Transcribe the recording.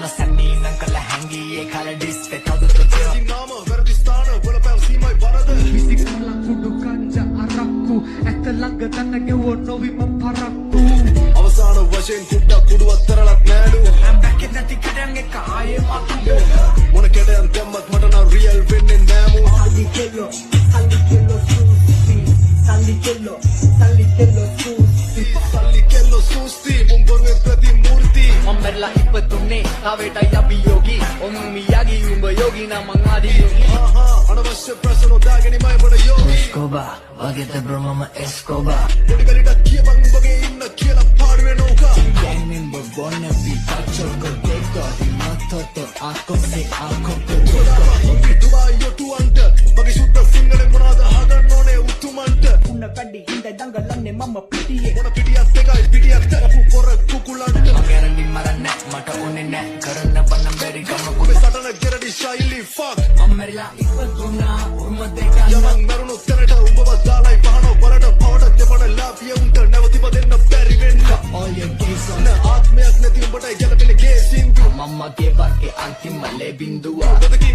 Sana sanni nankala hangi ye kala diste tadu tujo nama verdistana bola pa simai parada Visikala kudu kanja arakku ඇත ළඟ තන ගෙවොත් නොවිම පරක්කු අවසාන වශයෙන් කුඩක් කුඩුවක් තරලක් නෑලු I'm back in the kadang එක ආයේ මතු මොන කැඩයන් දැම්මත් මට නම් රියල් වෙන්නේ නෑමු Salli kello susi Salli kello susi සල්ලි කෙල්ලෝ සූස්ති මුම් බොරුවේ ප්‍රතිමූර්ති මම මැරලා ඉපදුනේ තාවේටයි අභියෝගී ඔම් මියාගී උඹ යෝගී නම් මං ආදියෝගී අනවශ්‍ය ප්‍රශ්න දාගෙනමයි මට යෝගී Escobar වගේ the bro mama Escobar පොඩි ගලිටක් කියපන් උඹගේ ඉන්න කියලා පාඩුවේ නෝකා Gang member wanna be choco deco di matoto ako se ako අපි දුබායි යොටුවන්ට මගේ සුද්ධ සිංහලෙන් මොනවද අහගන්න ඕනේ උතුමන්ට උන්න වැඩි හින්ද දඟලන්නේ මම පිටියේ මොන පිටියක් එකයි පිටියක් තරපු පොර කුකුලන්ට මගරනි මරන්නේ මට ඕනේ නෑ කරන්න බන්න බැරි කමකුද ඔබේ සටන ගෙරඩි ශෛලි ෆක් මම මැරිලා ඉපදුනා උරුම දෙක යමන් මරුණු තැනට උඹව දාලයි පහනෝ බරට පවට දෙපණ ලාපිය උන්ට නැවතිප දෙන්න බැරි වෙන්න all your gays on ආත්මයක් නැති උඹට ගැලපෙන ගේ සින්දු මම්මගේ වගේ අන්තිම ලේ බින්දුව ඔබද